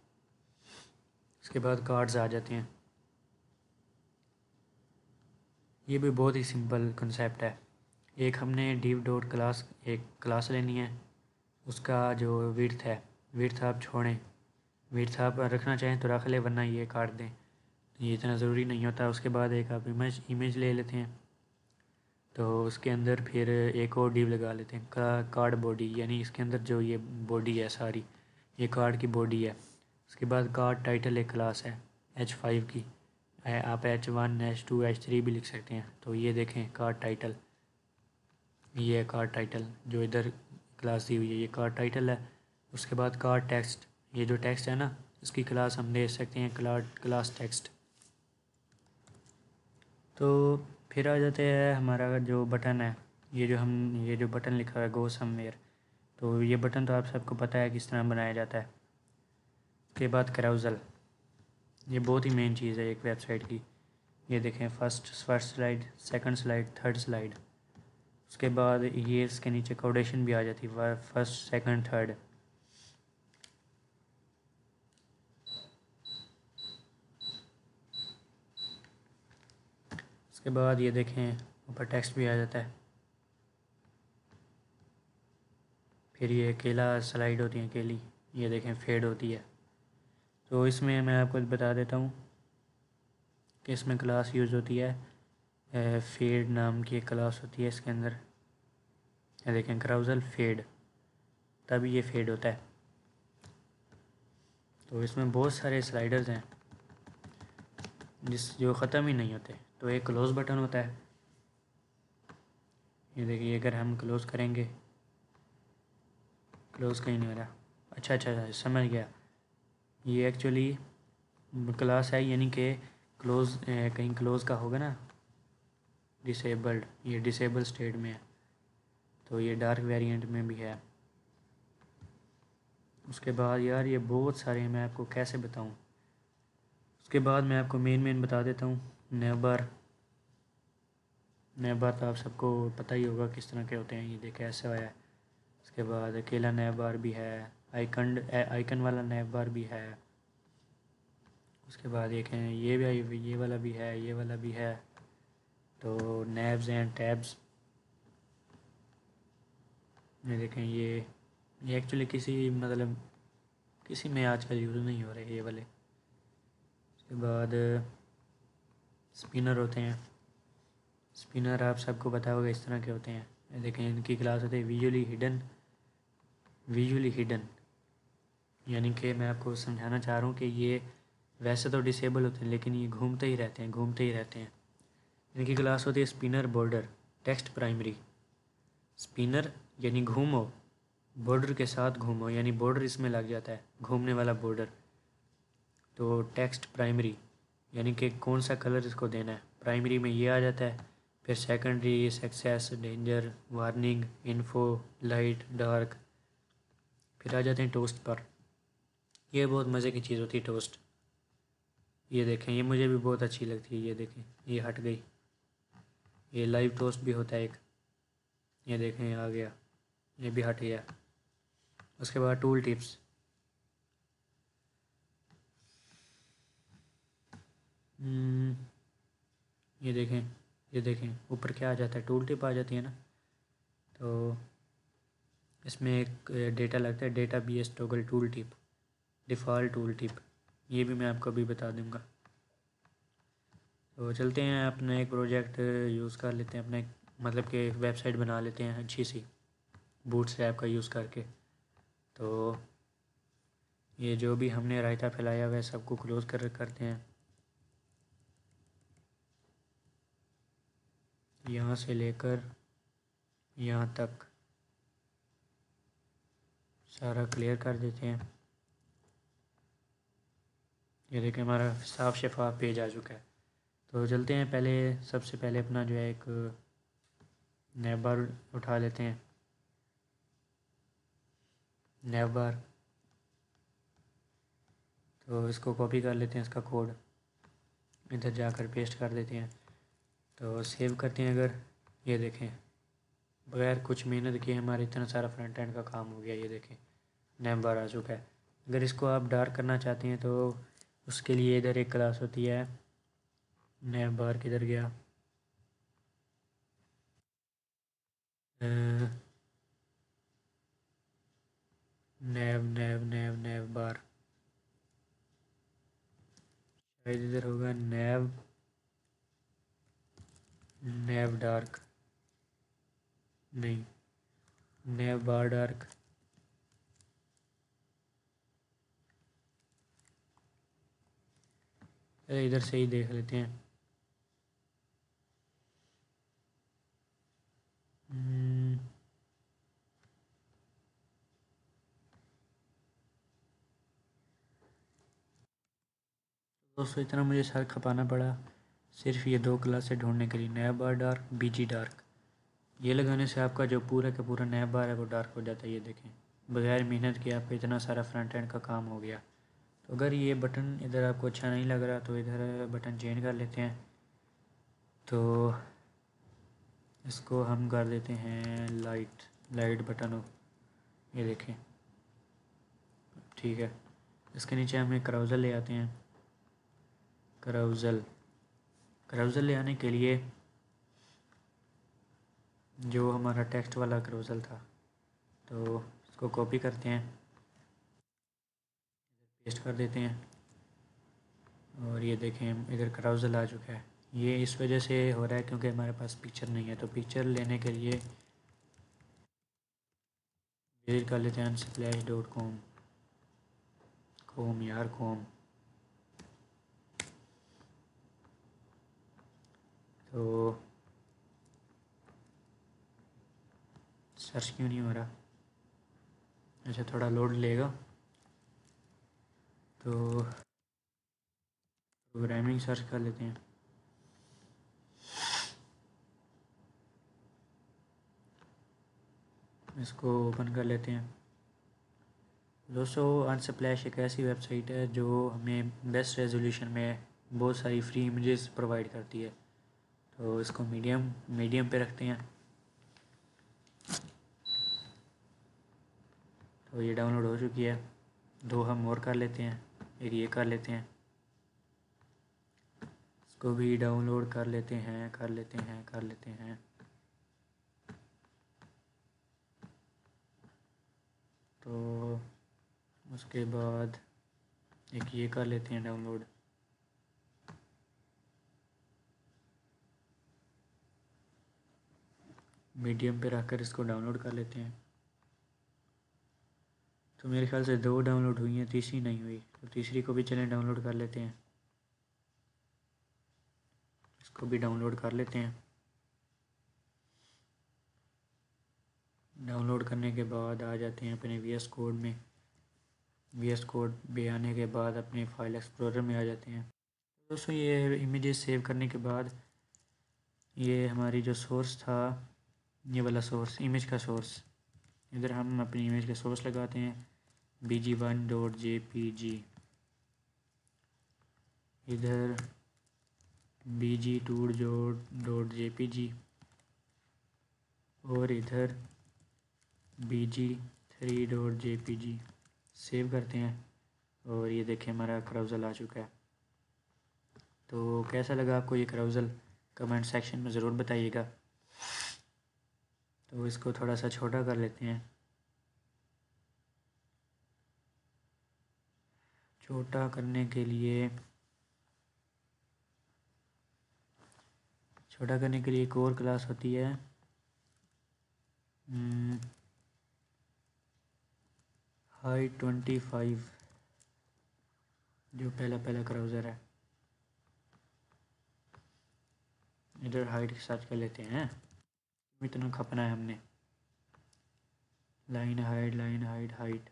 उसके बाद कार्ड्स आ जाते हैं। ये भी बहुत ही सिंपल कंसेप्ट है। एक हमने div डॉट क्लास, एक क्लास लेनी है, उसका जो विड्थ है, विड्थ आप छोड़ें, विड्थ आप रखना चाहें तो रख ले, वरना ये काट दें, ये इतना ज़रूरी नहीं होता। उसके बाद एक आप इमेज ले लेते हैं, तो उसके अंदर फिर एक और div लगा लेते हैं कार्ड बॉडी, यानी इसके अंदर जो ये बॉडी है सारी, ये कार्ड की बॉडी है। उसके बाद कार्ड टाइटल एक क्लास है H5 की, आप H1 H2 H3 भी लिख सकते हैं। तो ये देखें कार्ड टाइटल, ये है कार्ड टाइटल जो इधर क्लास दी हुई है, ये कार्ड टाइटल है। उसके बाद कार्ड टेक्स्ट, ये जो टेक्स्ट है ना, इसकी क्लास हम दे सकते हैं क्लास टेक्स्ट। तो फिर आ जाते हैं हमारा जो बटन है, ये जो बटन लिखा है गो समवेयर, तो ये बटन तो आप सबको पता है किस तरह बनाया जाता है। उसके बाद कैरोसेल, ये बहुत ही मेन चीज़ है एक वेबसाइट की। ये देखें, first slide, second slide, third slide. उसके बाद ये इसके नीचे कोडेशन भी आ जाती है, फर्स्ट सेकंड थर्ड। उसके बाद ये देखें ऊपर टेक्स्ट भी आ जाता है। फिर ये अकेला स्लाइड होती है अकेली, ये देखें फेड होती है। तो इसमें मैं आपको बता देता हूँ कि इसमें क्लास यूज़ होती है फेड नाम की एक क्लास होती है इसके अंदर। ये देखें कैरोसेल फेड, तभी ये फेड होता है। तो इसमें बहुत सारे स्लाइडर्स हैं जो ख़त्म ही नहीं होते। तो एक क्लोज़ बटन होता है, ये देखिए अगर हम क्लोज़ करेंगे, क्लोज़ कहीं नहीं हो रहा। अच्छा समझ गया, ये एक्चुअली क्लास है, यानी कि क्लोज़ कहीं क्लोज़ का होगा ना डिसेबल्ड, ये डिसेबल स्टेट में है, तो ये डार्क वेरिएंट में भी है। उसके बाद यार ये बहुत सारे हैं, मैं आपको कैसे बताऊं। उसके बाद मैं आपको मेन बता देता हूँ। नेवबार तो आप सबको पता ही होगा किस तरह के होते हैं, ये देखें ऐसा है। उसके बाद अकेला नेवबार भी है, आइकन वाला नेवबार भी है। उसके बाद देखें ये वाला भी है, ये वाला भी है। तो नैब्स एंड टैब्स, ये देखें ये एक्चुअली किसी में आजकल यूज़ नहीं हो रहे ये वाले। उसके बाद स्पिनर होते हैं। स्पिनर आप सबको पता होगा इस तरह के होते हैं, ये देखें इनकी क्लास होती है विजुअली हिडन, यानी कि मैं आपको समझाना चाह रहा हूँ कि ये वैसे तो डिसेबल होते हैं लेकिन ये घूमते ही रहते हैं, घूमते ही रहते हैं। इनकी क्लास होती है spinner border text primary. Spinner यानी घूमो, बॉर्डर के साथ घूमो यानी बॉर्डर इसमें लग जाता है, घूमने वाला बॉर्डर। तो टेक्स्ट प्राइमरी यानी कि कौन सा कलर इसको देना है, प्राइमरी में ये आ जाता है। फिर secondary success, danger, warning, info, light, dark. फिर आ जाते हैं टोस्ट पर। ये बहुत मज़े की चीज़ होती है टोस्ट। ये देखें, ये मुझे भी बहुत अच्छी लगती है। ये देखें, ये हट गई। ये लाइव टोस्ट भी होता है एक। ये देखें, ये आ गया, ये भी हट गया। उसके बाद टूल टिप्स। ये देखें, ये देखें ऊपर क्या आ जाता है, टूल टिप आ जाती है ना। तो इसमें एक डेटा लगता है, data BS toggle tool tip, default tool tip. ये भी मैं आपको अभी बता दूंगा। तो चलते हैं, अपना एक प्रोजेक्ट यूज़ कर लेते हैं, अपने मतलब कि एक वेबसाइट बना लेते हैं अच्छी सी बूटस्ट्रैप का यूज़ करके। तो ये जो भी हमने रायता फैलाया हुआ है सबको क्लोज़ करते हैं। यहाँ से लेकर यहाँ तक सारा क्लियर कर देते हैं। ये देखिए, हमारा साफ़ शफाफ पेज आ चुका है। तो चलते हैं, सबसे पहले अपना जो है एक नैव बार उठा लेते हैं। नैव बार, तो इसको कॉपी कर लेते हैं, इसका कोड इधर जाकर पेस्ट कर देते हैं। तो सेव करते हैं। अगर ये देखें, बगैर कुछ मेहनत किए हमारे इतना सारा फ्रंट एंड का काम हो गया। ये देखें, नैव बार आ चुका है। अगर इसको आप डार्क करना चाहते हैं तो उसके लिए इधर एक क्लास होती है नैव बार। किधर गया? नैव नैव नैव नैव बार, शायद इधर होगा नैव, नैव डार्क, नहीं, नैव बार डार्क। इधर से ही देख लेते हैं। दोस्तों, इतना मुझे सर खपाना पड़ा सिर्फ ये दो क्लासें ढूंढने के लिए, नैव बार डार्क, BG डार्क। ये लगाने से आपका जो पूरा का पूरा नैव बार है वो डार्क हो जाता है। ये देखें, बगैर मेहनत के आपका इतना सारा फ्रंट एंड का काम हो गया। तो अगर ये बटन इधर आपको अच्छा नहीं लग रहा तो इधर बटन चेंज कर लेते हैं। तो इसको हम कर देते हैं लाइट, लाइट बटन हो। ये देखें, ठीक है। इसके नीचे हम एक क्राउज़ल ले आते हैं। क्राउज़ल, क्राउज़ल ले आने के लिए जो हमारा टेक्स्ट वाला क्राउज़ल था, तो इसको कॉपी करते हैं, पेस्ट कर देते हैं। और ये देखें, इधर क्राउज़ल आ चुका है। ये इस वजह से हो रहा है क्योंकि हमारे पास पिक्चर नहीं है। तो पिक्चर लेने के लिए विजिट कर लेते हैं unsplash.com। कॉम यार, कॉम। तो सर्च क्यों नहीं हो रहा? अच्छा, थोड़ा लोड लेगा। तो प्रोग्रामिंग सर्च कर लेते हैं। इसको ओपन कर लेते हैं। दोस्तों, अनस्प्लैश एक ऐसी वेबसाइट है जो हमें बेस्ट रेजोल्यूशन में बहुत सारी फ्री इमेजेस प्रोवाइड करती है। तो इसको मीडियम मीडियम पे रखते हैं। तो ये डाउनलोड हो चुकी है। दो हम और कर लेते हैं, एक ये कर लेते हैं, इसको भी डाउनलोड कर लेते हैं, कर लेते हैं, कर लेते हैं। तो उसके बाद एक ये कर लेते हैं डाउनलोड। मीडियम पे रखकर इसको डाउनलोड कर लेते हैं। तो मेरे ख्याल से 2 डाउनलोड हुई हैं, तीसरी नहीं हुई, तो तीसरी को भी चलें डाउनलोड कर लेते हैं। इसको भी डाउनलोड कर लेते हैं। डाउनलोड करने के बाद आ जाते हैं अपने VS कोड में। VS कोड पे आने के बाद अपने फाइल एक्सप्लोरर में आ जाते हैं। दोस्तों ये इमेजेस सेव करने के बाद ये हमारी जो सोर्स था, ये वाला सोर्स, इमेज का सोर्स, इधर हम अपनी इमेज का सोर्स लगाते हैं bg1.jpg, इधर bg2.jpg और इधर bg3.jpg। सेव करते हैं और ये देखें हमारा क्राउज़ल आ चुका है। तो कैसा लगा आपको ये क्राउज़ल, कमेंट सेक्शन में ज़रूर बताइएगा। तो इसको थोड़ा सा छोटा कर लेते हैं। छोटा करने के लिए एक और क्लास होती है हाइट 25, जो पहला क्राउज़र है। इधर हाइट के साथ कर लेते हैं, इतना खपना है हमने। लाइन हाइट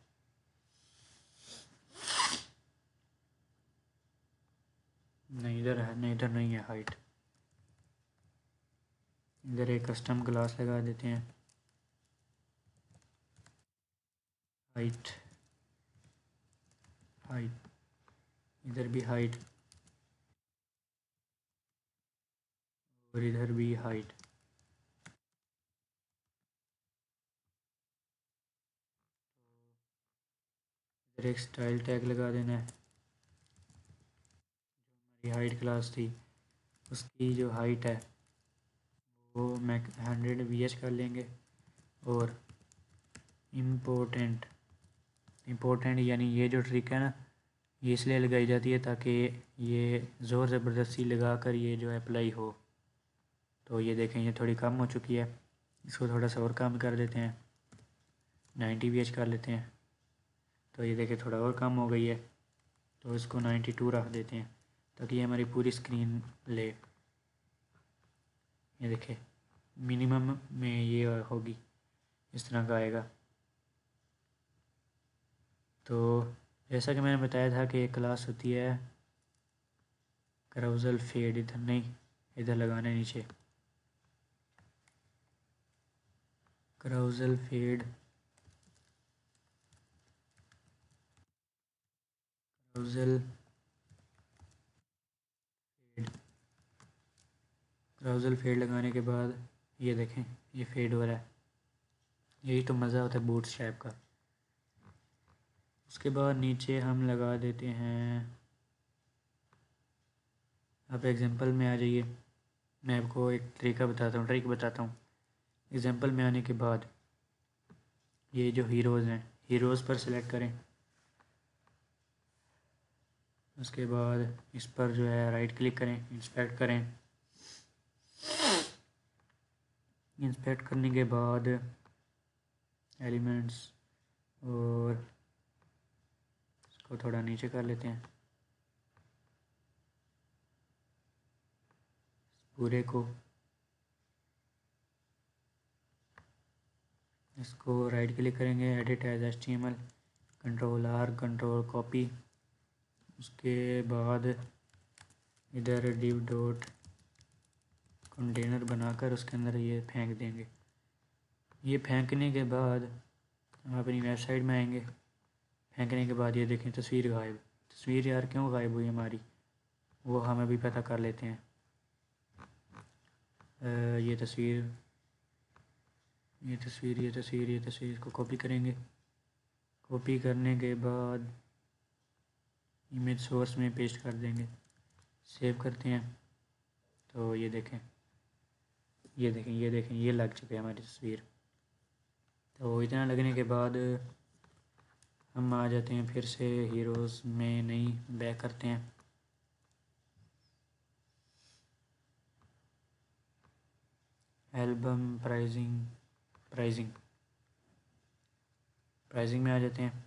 नहीं, इधर है नहीं, इधर नहीं है हाइट। इधर एक कस्टम क्लास लगा देते हैं, हाइट। इधर भी हाइट और इधर भी हाइट। इधर एक स्टाइल टैग लगा देना है। जो हमारी हाइट क्लास थी उसकी जो हाइट है वो 100 VH कर लेंगे। और इम्पोर्टेंट यानी ये जो ट्रिक है ना, ये इसलिए लगाई जाती है ताकि ये ज़ोर ज़बरदस्ती लगा कर ये जो अप्लाई हो। तो ये देखें ये थोड़ी कम हो चुकी है, इसको थोड़ा सा और कम कर देते हैं, 90 VH कर लेते हैं। तो ये देखें थोड़ा और कम हो गई है, तो इसको 92 रख देते हैं ताकि ये हमारी पूरी स्क्रीन ले। ये देखें मिनिमम में ये होगी, इस तरह का आएगा। तो जैसा कि मैंने बताया था कि एक क्लास होती है क्राउज़ल फेड, इधर नहीं, इधर लगाना है नीचे, क्राउज़ल फेड। क्राउज़ल फेड लगाने के बाद ये देखें ये फेड हो रहा है। यही तो मज़ा होता है बूटस्ट्रैप का। उसके बाद नीचे हम लगा देते हैं, आप एग्जांपल में आ जाइए, मैं आपको एक ट्रिक बताता हूँ। एग्जांपल में आने के बाद ये जो हीरोज़ हैं, हीरोज़ पर सिलेक्ट करें। उसके बाद इस पर जो है राइट क्लिक करें, इंस्पेक्ट करें। इंस्पेक्ट करने के बाद एलिमेंट्स, और इसको थोड़ा नीचे कर लेते हैं, पूरे को। इसको राइट क्लिक करेंगे, edit as HTML, Ctrl+R, control copy. उसके बाद इधर div डॉट कंटेनर बनाकर उसके अंदर ये फेंक देंगे। ये फेंकने के बाद हम अपनी वेबसाइट में आएंगे। फेंकने के बाद ये देखें तस्वीर गायब। तस्वीर यार क्यों गायब हुई हमारी, वो हम अभी पता कर लेते हैं। ये तस्वीर को कॉपी करेंगे। कॉपी करने के बाद इमेज सोर्स में पेस्ट कर देंगे, सेव करते हैं। तो ये देखें ये लग चुकी है हमारी तस्वीर। तो इतना लगने के बाद हम आ जाते हैं फिर से हीरोज़ में, नहीं बैक करते हैं। एल्बम प्राइसिंग में आ जाते हैं।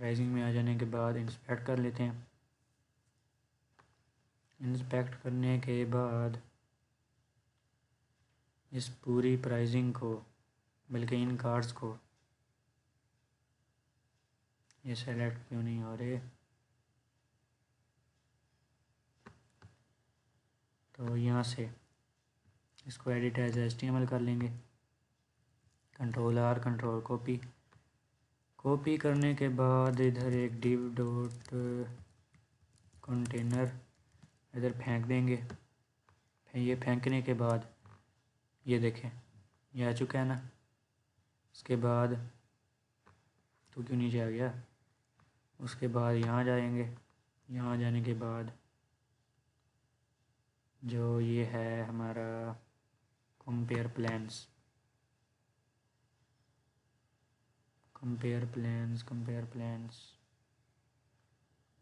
प्राइसिंग में आ जाने के बाद इंस्पेक्ट कर लेते हैं। इंस्पेक्ट करने के बाद इस पूरी प्राइसिंग को, बल्कि इन कार्ड्स को, ये सेलेक्ट क्यों नहीं हो रहे, तो यहाँ से इसको एडिट एज HTML कर लेंगे। Ctrl+R कंट्रोल कॉपी करने के बाद इधर एक div डॉट कंटेनर इधर फेंक देंगे। फिर ये फेंकने के बाद ये देखें ये आ चुका है ना। उसके बाद तो क्यों नीचे आ गया। उसके बाद यहाँ जाएंगे। यहाँ जाने के बाद जो ये है हमारा कंपेयर प्लान्स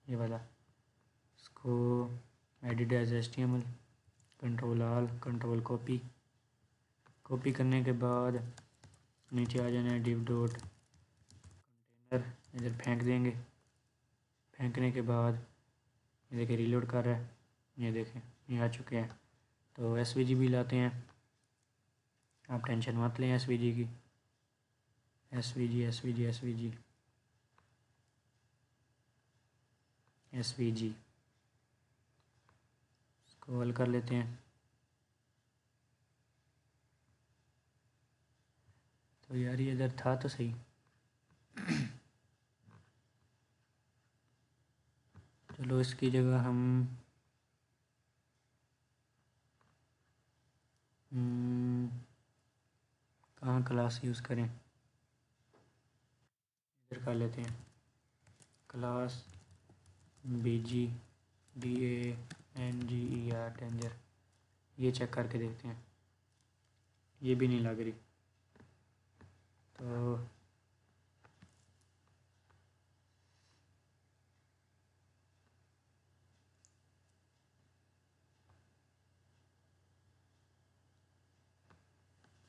ये वाला, इसको edit as HTML, Ctrl+R control copy करने के बाद नीचे आ जाना है div डॉट कंटेनर, इधर फेंक देंगे। फेंकने के बाद ये देखिए रीलोड कर रहा है, ये देखें ये आ चुके हैं। तो SVG भी लाते हैं, आप टेंशन मत लें SVG की। SVG इसको हल कर लेते हैं। तो यार ये इधर था तो सही। चलो इसकी जगह हम कहाँ क्लास यूज़ करें, इधर कर लेते हैं क्लास BGDANGER डेंजर। ये चेक करके देखते हैं, ये भी नहीं लग रही। तो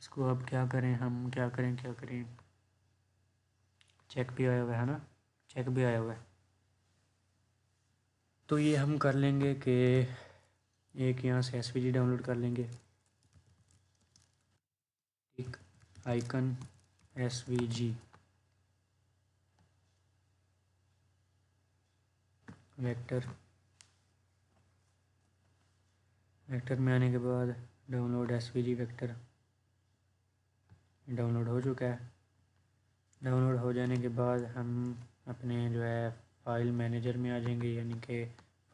इसको अब क्या करें, हम क्या करें चेक भी आया हुआ है ना, चेक भी आया हुआ है। तो ये हम कर लेंगे कि एक यहाँ से SVG डाउनलोड कर लेंगे, एक आइकन SVG वेक्टर में आने के बाद डाउनलोड SVG वेक्टर डाउनलोड हो चुका है। डाउनलोड हो जाने के बाद हम अपने जो है फ़ाइल मैनेजर में आ जाएंगे, यानी कि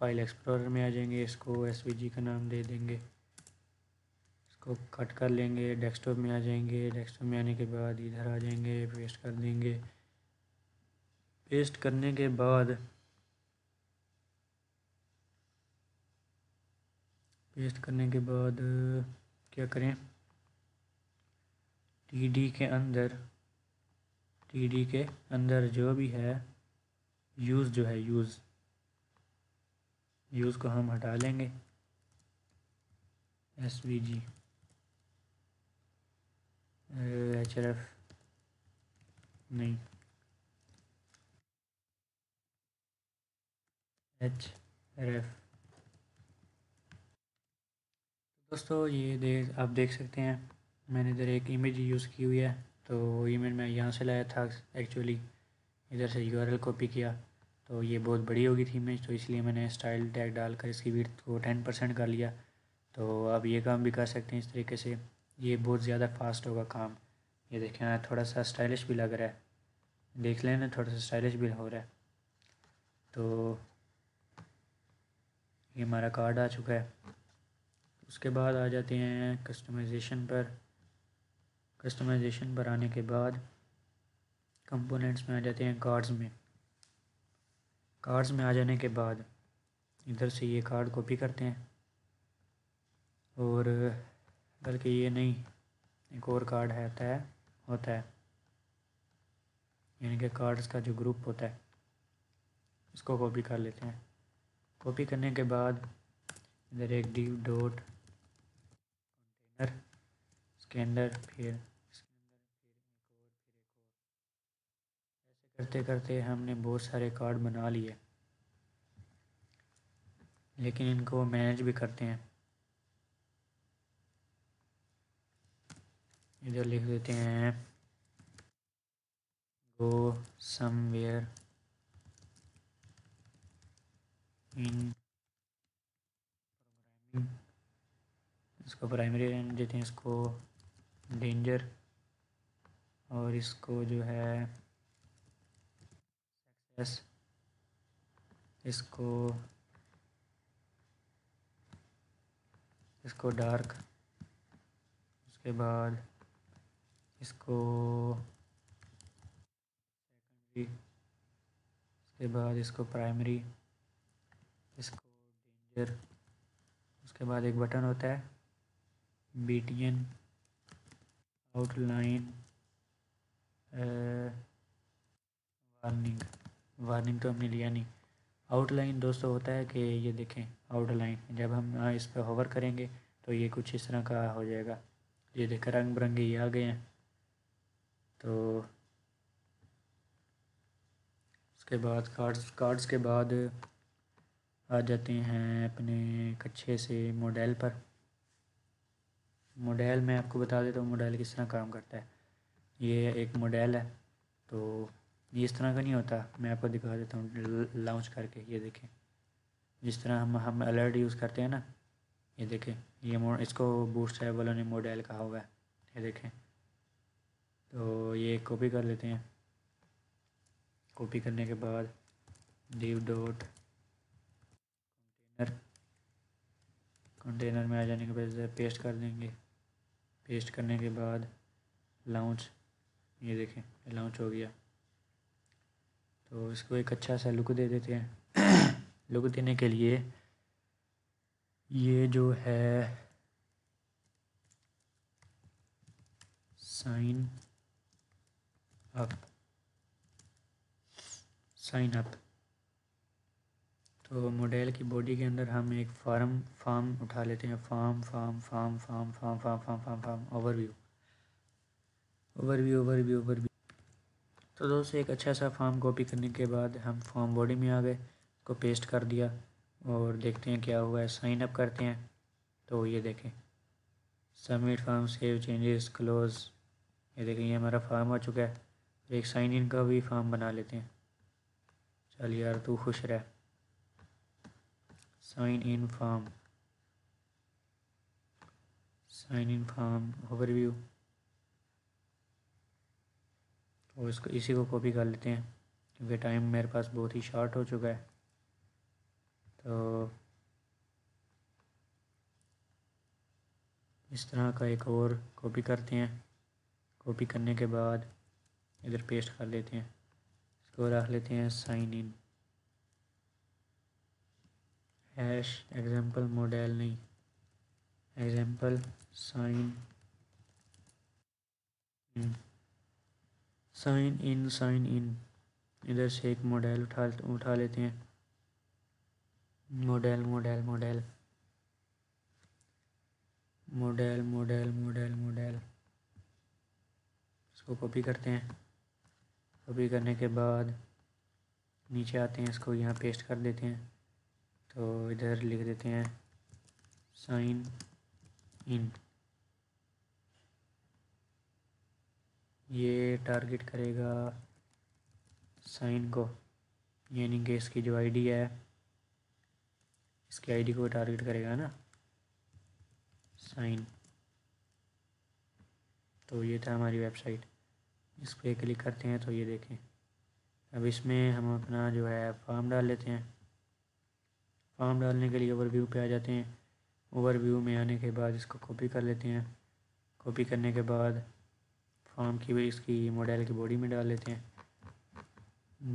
फ़ाइल एक्सप्लोरर में आ जाएंगे। इसको SVG का नाम दे देंगे, इसको कट कर लेंगे, डेस्कटॉप में आ जाएंगे। डेस्कटॉप में आने के बाद इधर आ जाएंगे, पेस्ट कर देंगे। पेस्ट करने के बाद क्या करें, TD के अंदर जो भी है यूज़ जो है यूज़ को हम हटा लेंगे। SVG href नहीं href। दोस्तों ये आप देख सकते हैं मैंने इधर एक इमेज यूज़ की हुई है। तो इमेज मैं यहाँ से लाया था एक्चुअली, इधर से URL कॉपी किया। तो ये बहुत बड़ी हो गई थी इमेज, तो इसलिए मैंने स्टाइल टैग डालकर इसकी विड्थ को 10% कर लिया। तो आप ये काम भी कर सकते हैं इस तरीके से, ये बहुत ज़्यादा फास्ट होगा काम। ये देखें ना, थोड़ा सा स्टाइलिश भी लग रहा है, देख लेना थोड़ा सा स्टाइलिश भी हो रहा है। तो ये हमारा कार्ड आ चुका है। उसके बाद आ जाते हैं कस्टमाइजेशन पर आने के बाद कंपोनेंट्स में आ जाते हैं कार्ड्स में आ जाने के बाद इधर से ये कार्ड कॉपी करते हैं, और बल्कि ये नहीं, एक और कार्ड होता है यानी कि कार्ड्स का जो ग्रुप होता है उसको कॉपी कर लेते हैं। कॉपी करने के बाद इधर एक div डॉट कंटेनर, इसके अंदर फिर करते करते हमने बहुत सारे कार्ड बना लिए, लेकिन इनको मैनेज भी करते हैं। इधर लिख देते हैं गो समवेयर इन प्रोग्रामिंग, इसको प्राइमरी रहने देते हैं, इसको डेंजर, और इसको जो है सक्सेस, इसको इसको डार्क, उसके बाद इसको सेकेंडरी, उसके बाद इसको प्राइमरी, इसको डेंजर, उसके बाद एक बटन होता है बीटीएन आउटलाइन वार्निंग। वार्निंग तो हमने लिया नहीं। आउटलाइन दोस्तों होता है कि ये देखें आउटलाइन, जब हम इस पर होवर करेंगे तो ये कुछ इस तरह का हो जाएगा। ये देखें रंग बिरंगे ये आ गए हैं। तो उसके बाद कार्ड्स के बाद आ जाते हैं अपने अच्छे से मॉडल पर। मॉडल मैं आपको बता देता हूँ मॉडल किस तरह काम करता है। ये एक मॉडल है, तो ये इस तरह का नहीं होता, मैं आपको दिखा देता हूँ लॉन्च करके। ये देखें जिस तरह हम अलर्ट यूज़ करते हैं ना, ये देखें ये इसको बूस्ट है वालों ने मॉडल कहा हुआ है। ये देखें, तो ये कॉपी कर लेते हैं। कॉपी करने के बाद div डॉट कंटेनर में आ जाने के बाद पेस्ट कर देंगे। पेस्ट करने के बाद लॉन्च, ये देखें लॉन्च हो गया। तो इसको एक अच्छा सा लुक दे देते हैं। लुक देने के लिए ये जो है साइन अप, तो मॉडल की बॉडी के अंदर हम एक फार्म उठा लेते हैं। Form overview. तो दोस्तों एक अच्छा सा फार्म कॉपी करने के बाद हम फॉर्म बॉडी में आ गए, इसको पेस्ट कर दिया और देखते हैं क्या हुआ है। साइन अप करते हैं, तो ये देखें submit form, save changes, close. ये देखें ये हमारा फार्म आ चुका है। एक साइन इन का भी फार्म बना लेते हैं। चल यार तू खुश रह। साइन इन फार्म ओवरव्यू, तो इसको इसी को कॉपी कर लेते हैं क्योंकि टाइम मेरे पास बहुत ही शॉर्ट हो चुका है। तो इस तरह का एक और कॉपी करते हैं। कॉपी करने के बाद इधर पेस्ट कर लेते हैं। इसको रख लेते हैं sign in hash example modal नहीं, एग्जाम्पल साइन इन। इधर से एक मॉडल उठा लेते हैं। मॉडल इसको कॉपी करते हैं। कॉपी करने के बाद नीचे आते हैं, इसको यहाँ पेस्ट कर देते हैं। तो इधर लिख देते हैं साइन इन। ये टारगेट करेगा साइन को, यानी कि इसकी जो आईडी है इसकी आईडी को टारगेट करेगा ना साइन। तो ये था हमारी वेबसाइट। इस पर क्लिक करते हैं तो ये देखें। अब इसमें हम अपना जो है फॉर्म डाल लेते हैं। फॉर्म डालने के लिए ओवरव्यू पे आ जाते हैं। ओवरव्यू में आने के बाद इसको कॉपी कर लेते हैं। कॉपी करने के बाद फॉर्म की इसकी मॉडल की बॉडी में डाल लेते हैं।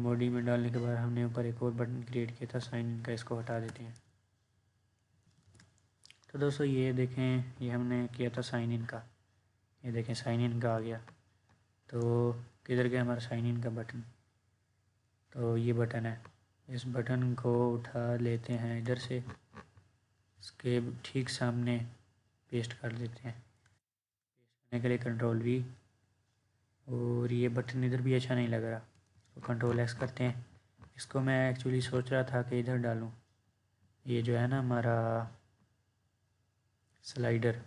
बॉडी में डालने के बाद हमने ऊपर एक और बटन क्रिएट किया था साइन इन का, इसको हटा देते हैं। तो दोस्तों ये देखें ये हमने किया था साइन इन का, ये देखें साइन इन का आ गया। तो किधर गया हमारा साइन इन का बटन? तो ये बटन है, इस बटन को उठा लेते हैं इधर से, इसके ठीक सामने पेस्ट कर देते हैं। पेस्ट करने के लिए कंट्रोल V, और ये बटन इधर भी अच्छा नहीं लग रहा, तो कंट्रोल एक्स करते हैं। इसको मैं एक्चुअली सोच रहा था कि इधर डालूं, ये जो है ना हमारा स्लाइडर,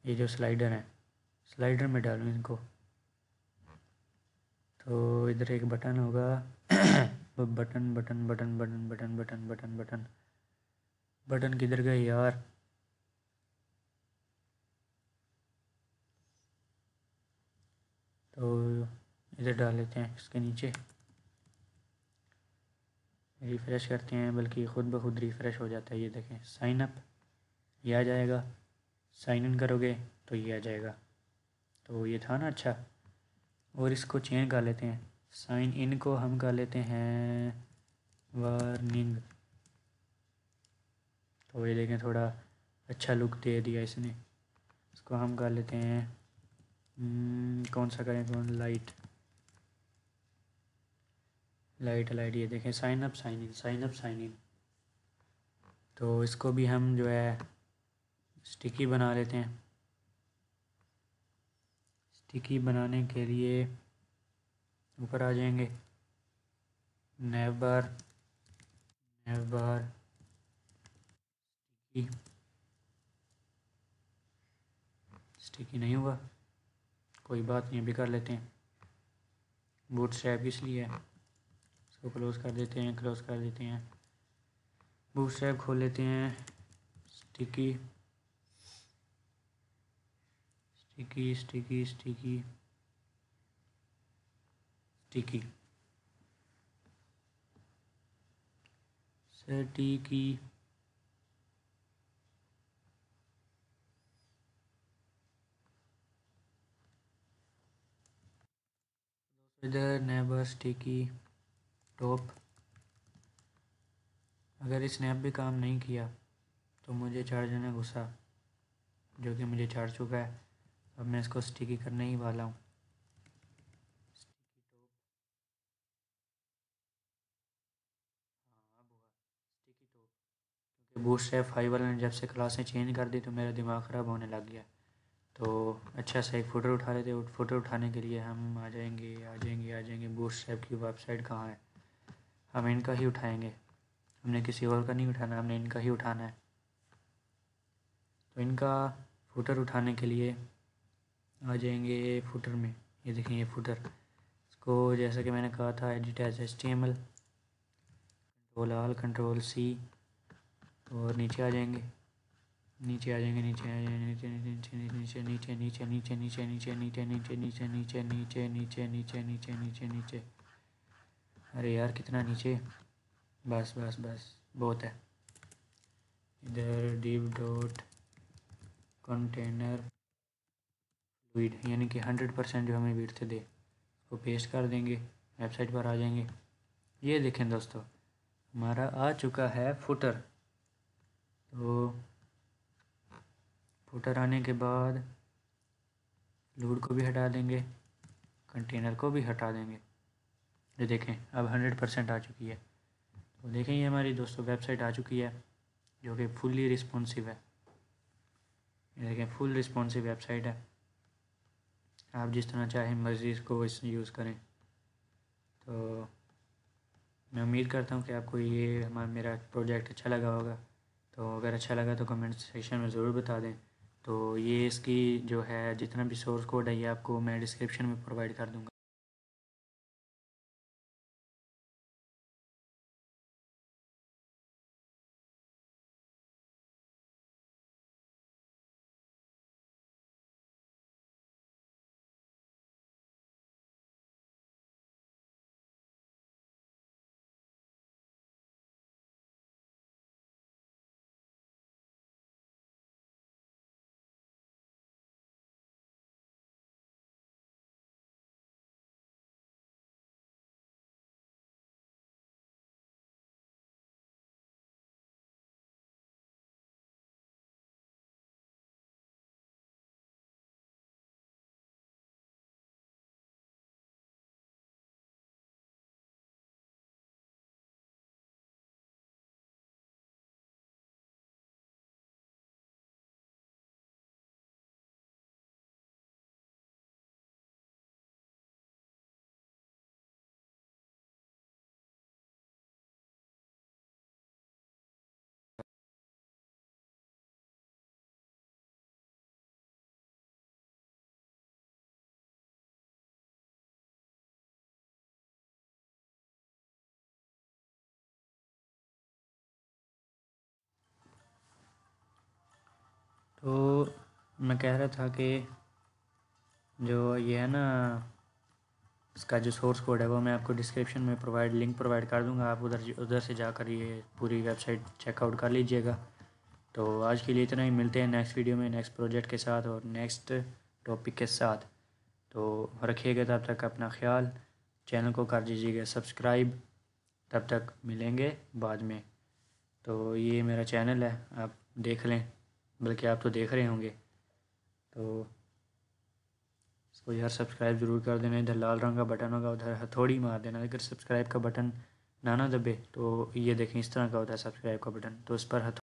ये जो स्लाइडर है, स्लाइडर में डालूं इनको। तो इधर एक बटन होगा button button button button button button button button button किधर गए यार। तो इधर डाल लेते हैं इसके नीचे, रिफ़्रेश करते हैं, बल्कि ख़ुद ब खुद रिफ़्रेश हो जाता है। ये देखें साइन अप, ये आ जाएगा। साइन इन करोगे तो ये आ जाएगा। तो ये था ना अच्छा। और इसको चेंज कर लेते हैं, साइन इन को हम कर लेते हैं वार्निंग। तो ये देखें थोड़ा अच्छा लुक दे दिया इसने। इसको हम कर लेते हैं कौन सा करें, कौन, लाइट लाइट लाइट। ये देखें sign up sign in, sign up sign in. तो इसको भी हम जो है स्टिकी बना लेते हैं। स्टिकी बनाने के लिए ऊपर आ जाएंगे, नैव बार, नैव बार स्टिकी। स्टिकी नहीं हुआ, कोई बात नहीं, अभी कर लेते हैं। बूटस्ट्रैप इसलिए है, इसको क्लोज़ कर देते हैं, क्लोज़ कर देते हैं। बूटस्ट्रैप खोल लेते हैं, sticky sticky sticky sticky sticky sticky. इधर नेबर स्टिकी टॉप। अगर इस स्नैप भी काम नहीं किया तो मुझे चढ़ जाना गुस्सा, जो कि मुझे चढ़ चुका है। अब मैं इसको स्टिकी करने ही वाला हूँ। स्टिकी टॉप, हाँ अब हुआ स्टिकी टॉप। क्योंकि बूटस्ट्रैप 5 वाले ने जब से क्लासें चेंज कर दी तो मेरा दिमाग ख़राब होने लग गया। तो अच्छा सा एक फ़ोटो उठा लेते। फ़ोटो उठाने के लिए हम आ जाएंगे आ जाएंगे आ जाएंगे। बूटस्ट्रैप की वेबसाइट कहाँ है, हम इनका ही उठाएंगे। हमने किसी और का नहीं उठाना, हमने इनका ही उठाना है। तो इनका फुटर उठाने के लिए आ जाएंगे फुटर में। ये देखें ये फुटर, इसको जैसा कि मैंने कहा था एडिट एज HTML, कंट्रोल आल कंट्रोल सी, और नीचे आ जाएंगे, नीचे आ जाएंगे, नीचे आ जाएंगे, नीचे नीचे नीचे नीचे नीचे नीचे नीचे नीचे नीचे नीचे नीचे नीचे नीचे नीचे नीचे नीचे नीचे। अरे यार कितना नीचे, बस बस बस बहुत है। इधर div डॉट कंटेनर फ्लूइड, यानी कि 100% जो हमें विड्थ दे, उसको पेस्ट कर देंगे। वेबसाइट पर आ जाएंगे। ये देखें दोस्तों, हमारा आ चुका है फुटर। तो फुटर आने के बाद फ्लूइड को भी हटा देंगे, कंटेनर को भी हटा देंगे। ये देखें अब 100% आ चुकी है। तो देखें ये हमारी दोस्तों वेबसाइट आ चुकी है, जो कि फुल्ली रिस्पॉन्सिव है। ये देखें फुल रिस्पॉन्सिव वेबसाइट है। आप जिस तरह चाहें मर्ज़ी इसको यूज़ करें। तो मैं उम्मीद करता हूँ कि आपको ये मेरा प्रोजेक्ट अच्छा लगा होगा। तो अगर अच्छा लगा तो कमेंट सेक्शन में ज़रूर बता दें। तो ये इसकी जो है जितना भी सोर्स कोड है ये आपको मैं डिस्क्रिप्शन में प्रोवाइड कर दूँगा। तो मैं कह रहा था कि जो ये है ना, इसका जो सोर्स कोड है वो मैं आपको डिस्क्रिप्शन में लिंक प्रोवाइड कर दूंगा। आप उधर से जाकर ये पूरी वेबसाइट चेकआउट कर लीजिएगा। तो आज के लिए इतना ही, मिलते हैं नेक्स्ट वीडियो में नेक्स्ट प्रोजेक्ट के साथ और नेक्स्ट टॉपिक के साथ। तो रखिएगा तब तक अपना ख्याल, चैनल को कर दीजिएगा सब्सक्राइब। तब तक मिलेंगे बाद में। तो ये मेरा चैनल है, आप देख लें, बल्कि आप तो देख रहे होंगे। तो इसको यार सब्सक्राइब ज़रूर कर देना। इधर लाल रंग का बटन होगा, उधर हथौड़ी मार देना। अगर सब्सक्राइब का बटन ना दबे तो ये देखें इस तरह का होता है सब्सक्राइब का बटन, तो उस पर